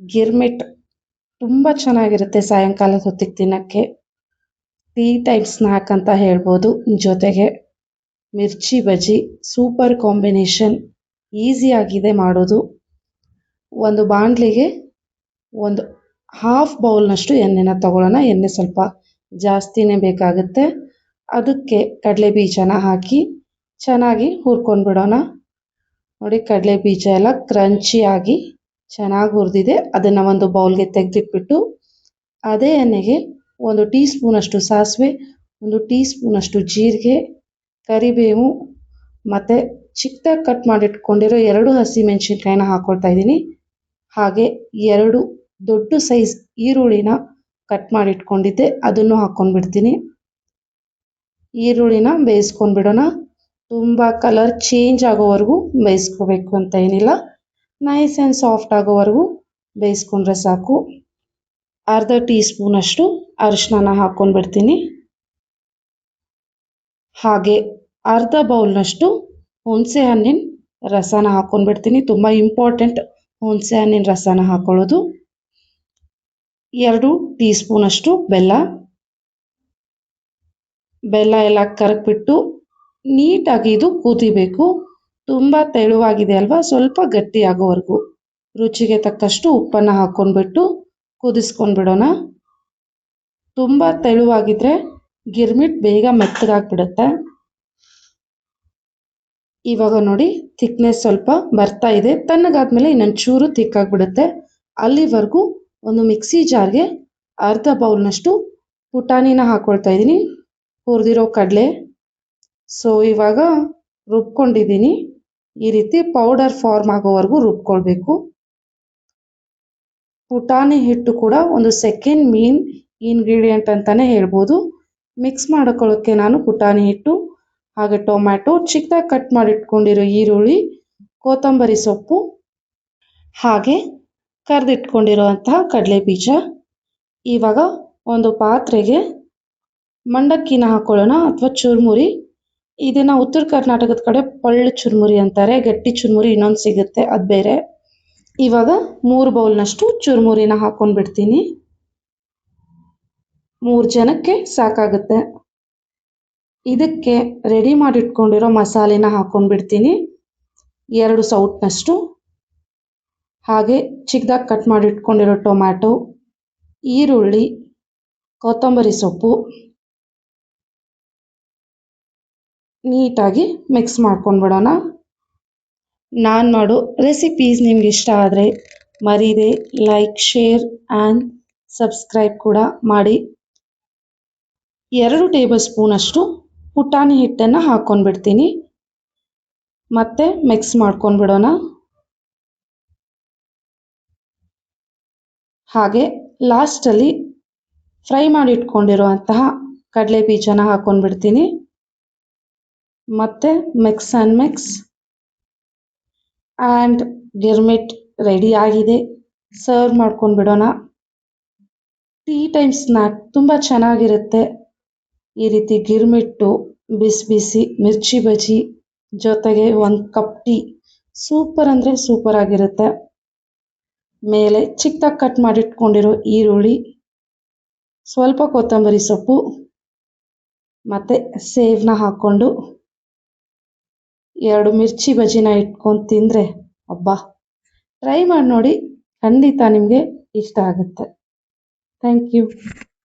ಗಿರ್ಮಿಟ್ ತುಂಬ ಚೆನ್ನಾಗಿರುತ್ತೆ ಸಾಯಂಕಾಲದ ಹೊತ್ತಿಗೆ ತಿನ್ನೋಕ್ಕೆ. ಟೀ ಟೈಮ್ ಸ್ನ್ಯಾಕ್ ಅಂತ ಹೇಳ್ಬೋದು. ಜೊತೆಗೆ ಮಿರ್ಚಿ ಬಜ್ಜಿ ಸೂಪರ್ ಕಾಂಬಿನೇಷನ್, ಈಸಿಯಾಗಿದೆ ಮಾಡೋದು. ಒಂದು ಬಾಣಲಿಗೆ ಒಂದು ಹಾಫ್ ಬೌಲ್ನಷ್ಟು ಎಣ್ಣೆನ ತಗೊಳ್ಳೋಣ. ಎಣ್ಣೆ ಸ್ವಲ್ಪ ಜಾಸ್ತಿನೇ ಬೇಕಾಗುತ್ತೆ. ಅದಕ್ಕೆ ಕಡಲೆ ಬೀಜನ ಹಾಕಿ ಚೆನ್ನಾಗಿ ಹುರ್ಕೊಂಡು ಬಿಡೋಣ. ನೋಡಿ, ಕಡಲೆ ಬೀಜ ಎಲ್ಲ ಕ್ರಂಚಿಯಾಗಿ ಚೆನ್ನಾಗಿ ಹುರಿದಿದೆ. ಅದನ್ನು ಒಂದು ಬೌಲ್ಗೆ ತೆಗೆದಿಟ್ಬಿಟ್ಟು ಅದೇ ಎಣ್ಣೆಗೆ 1 ಟೀ ಸ್ಪೂನಷ್ಟು ಸಾಸಿವೆ, 1 ಟೀ ಸ್ಪೂನಷ್ಟು ಜೀರಿಗೆ, ಕರಿಬೇವು ಮತ್ತು ಚಿಕ್ಕದಾಗಿ ಕಟ್ ಮಾಡಿಟ್ಕೊಂಡಿರೋ 2 ಹಸಿಮೆಣಸಿನ್ಕಾಯಿನ ಹಾಕ್ಕೊಳ್ತಾ ಇದ್ದೀನಿ. ಹಾಗೆ 2 ದೊಡ್ಡ ಸೈಜ್ ಈರುಳ್ಳಿನ ಕಟ್ ಮಾಡಿಟ್ಕೊಂಡಿದ್ದೆ, ಅದನ್ನು ಹಾಕ್ಕೊಂಡ್ಬಿಡ್ತೀನಿ. ಈರುಳ್ಳಿನ ಬೇಯಿಸ್ಕೊಂಡ್ಬಿಡೋಣ. ತುಂಬ ಕಲರ್ ಚೇಂಜ್ ಆಗೋವರೆಗೂ ಬೇಯಿಸ್ಕೋಬೇಕು ಅಂತ ಏನಿಲ್ಲ, ನೈಸ್ ಆ್ಯಂಡ್ ಸಾಫ್ಟ್ ಆಗೋವರೆಗೂ ಬೇಯಿಸ್ಕೊಂಡ್ರೆ ಸಾಕು. ಅರ್ಧ ಟೀ ಸ್ಪೂನಷ್ಟು ಅರಿಶಿನ ಹಾಕ್ಕೊಂಡ್ಬಿಡ್ತೀನಿ. ಹಾಗೆ ಅರ್ಧ ಬೌಲ್ನಷ್ಟು ಹುಣಸೆ ಹಣ್ಣಿನ ರಸನ ಹಾಕ್ಕೊಂಡ್ಬಿಡ್ತೀನಿ. ತುಂಬ ಇಂಪಾರ್ಟೆಂಟ್ ಹುಣಸೆ ಹಣ್ಣಿನ ರಸನ ಹಾಕ್ಕೊಳ್ಳೋದು. 2 ಟೀ ಸ್ಪೂನಷ್ಟು ಬೆಲ್ಲ ಎಲ್ಲ ಕರಗ್ಬಿಟ್ಟು ನೀಟಾಗಿ ಇದು ಕುದಿಬೇಕು. ತುಂಬ ತೆಳುವಾಗಿದೆ ಅಲ್ವಾ, ಸ್ವಲ್ಪ ಗಟ್ಟಿ ಆಗೋವರೆಗೂ. ರುಚಿಗೆ ತಕ್ಕಷ್ಟು ಉಪ್ಪನ್ನು ಹಾಕ್ಕೊಂಡ್ಬಿಟ್ಟು ಕುದಿಸ್ಕೊಂಡ್ಬಿಡೋಣ. ತುಂಬ ತೆಳುವಾಗಿದ್ರೆ ಗಿರ್ಮಿಟ್ ಬೇಗ ಮೆತ್ತಗಾಗ್ಬಿಡುತ್ತೆ. ಇವಾಗ ನೋಡಿ, ಥಿಕ್ನೆಸ್ ಸ್ವಲ್ಪ ಬರ್ತಾ ಇದೆ. ತಣ್ಣಗಾದ್ಮೇಲೆ ಇನ್ನೊಂದು ಚೂರು ಥಿಕ್ಕಾಗ್ಬಿಡುತ್ತೆ. ಅಲ್ಲಿವರೆಗೂ ಒಂದು ಮಿಕ್ಸಿ ಜಾರ್ಗೆ ಅರ್ಧ ಬೌಲ್ನಷ್ಟು ಪುಟಾಣಿನ ಹಾಕ್ಕೊಳ್ತಾ ಇದ್ದೀನಿ, ಹುರಿದಿರೋ ಕಡಲೆ. ಸೊ ಇವಾಗ ರುಬ್ಕೊಂಡಿದ್ದೀನಿ. ಈ ರೀತಿ ಪೌಡರ್ ಫಾರ್ಮ್ ಆಗೋವರೆಗೂ ರುಬ್ಕೊಳ್ಬೇಕು. ಪುಟಾಣಿ ಹಿಟ್ಟು ಕೂಡ ಒಂದು ಸೆಕೆಂಡ್ ಮೇನ್ ಇಂಗ್ರೀಡಿಯೆಂಟ್ ಅಂತಲೇ ಹೇಳ್ಬೋದು. ಮಿಕ್ಸ್ ಮಾಡ್ಕೊಳ್ಳೋಕ್ಕೆ ನಾನು ಪುಟಾಣಿ ಹಿಟ್ಟು, ಹಾಗೆ ಟೊಮ್ಯಾಟೊ, ಚಿಕ್ಕದಾಗಿ ಕಟ್ ಮಾಡಿಟ್ಕೊಂಡಿರೋ ಈರುಳ್ಳಿ, ಕೊತ್ತಂಬರಿ ಸೊಪ್ಪು, ಹಾಗೆ ಕರೆದಿಟ್ಕೊಂಡಿರೋಂತಹ ಕಡಲೆ ಬೀಜ. ಇವಾಗ ಒಂದು ಪಾತ್ರೆಗೆ ಮಂಡಕ್ಕಿನ ಹಾಕ್ಕೊಳ್ಳೋಣ, ಅಥವಾ ಚುರುಮುರಿ. ಇದನ್ನು ಉತ್ತರ ಕರ್ನಾಟಕದ ಕಡೆ ಪಳ್ಳು ಚುರುಮುರಿ ಅಂತಾರೆ, ಗಟ್ಟಿ ಚುರುಮುರಿ ಇನ್ನೊಂದು ಸಿಗುತ್ತೆ, ಅದು ಬೇರೆ. ಇವಾಗ 3 ಬೌಲ್ನಷ್ಟು ಚುರುಮುರಿನ ಹಾಕ್ಕೊಂಡ್ಬಿಡ್ತೀನಿ. 3 ಜನಕ್ಕೆ ಸಾಕಾಗುತ್ತೆ. ಇದಕ್ಕೆ ರೆಡಿ ಮಾಡಿಟ್ಕೊಂಡಿರೋ ಮಸಾಲೆನ ಹಾಕ್ಕೊಂಡ್ಬಿಡ್ತೀನಿ. 2 ಸೌಟ್ನಷ್ಟು, ಹಾಗೆ ಚಿಕ್ಕದಾಗಿ ಕಟ್ ಮಾಡಿಟ್ಕೊಂಡಿರೋ ಟೊಮ್ಯಾಟೊ, ಈರುಳ್ಳಿ, ಕೊತ್ತಂಬರಿ ಸೊಪ್ಪು. ನೀಟಾಗಿ ಮಿಕ್ಸ್ ಮಾಡ್ಕೊಂಡ್ಬಿಡೋಣ. ನಾನು ಮಾಡೋ ರೆಸಿಪೀಸ್ ನಿಮ್ಗೆ ಇಷ್ಟ ಆದರೆ ಮರೀದೆ ಲೈಕ್, ಶೇರ್ ಆ್ಯಂಡ್ ಸಬ್ಸ್ಕ್ರೈಬ್ ಕೂಡ ಮಾಡಿ. 2 ಟೇಬಲ್ ಸ್ಪೂನಷ್ಟು ಪುಟಾಣಿ ಹಿಟ್ಟನ್ನು ಹಾಕ್ಕೊಂಡ್ಬಿಡ್ತೀನಿ. ಮತ್ತೆ ಮಿಕ್ಸ್ ಮಾಡ್ಕೊಂಡ್ಬಿಡೋಣ. ಹಾಗೆ ಲಾಸ್ಟಲ್ಲಿ ಫ್ರೈ ಮಾಡಿಟ್ಕೊಂಡಿರುವಂತಹ ಕಡಲೆ ಬೀಜನ ಹಾಕ್ಕೊಂಡ್ಬಿಡ್ತೀನಿ. ಮತ್ತೆ ಮಿಕ್ಸ್ ಆ್ಯಂಡ್ ಗಿರ್ಮಿಟ್ ರೆಡಿ ಆಗಿದೆ. ಸರ್ವ್ ಮಾಡ್ಕೊಂಡ್ಬಿಡೋಣ. ಟೀ ಟೈಮ್ ಸ್ನ್ಯಾಕ್ ತುಂಬ ಚೆನ್ನಾಗಿರುತ್ತೆ. ಈ ರೀತಿ ಗಿರ್ಮಿಟ್ಟು, ಬಿಸಿ ಬಿಸಿ ಮಿರ್ಚಿ ಬಜ್ಜಿ ಜೊತೆಗೆ 1 ಕಪ್ ಟೀ, ಸೂಪರ್ ಅಂದರೆ ಸೂಪರ್ ಆಗಿರುತ್ತೆ. ಮೇಲೆ ಚಿಕ್ಕದಾಗಿ ಕಟ್ ಮಾಡಿಟ್ಕೊಂಡಿರೋ ಈರುಳ್ಳಿ, ಸ್ವಲ್ಪ ಕೊತ್ತಂಬರಿ ಸೊಪ್ಪು ಮತ್ತು ಸೇವನ್ನ ಹಾಕ್ಕೊಂಡು 2 ಮಿರ್ಚಿ ಬಜ್ಜಿನ ಇಟ್ಕೊಂಡು ತಿಂದರೆ ಅಬ್ಬಾ, ಟ್ರೈ ಮಾಡಿ ನೋಡಿ, ಖಂಡಿತ ನಿಮಗೆ ಇಷ್ಟ ಆಗುತ್ತೆ. Thank you.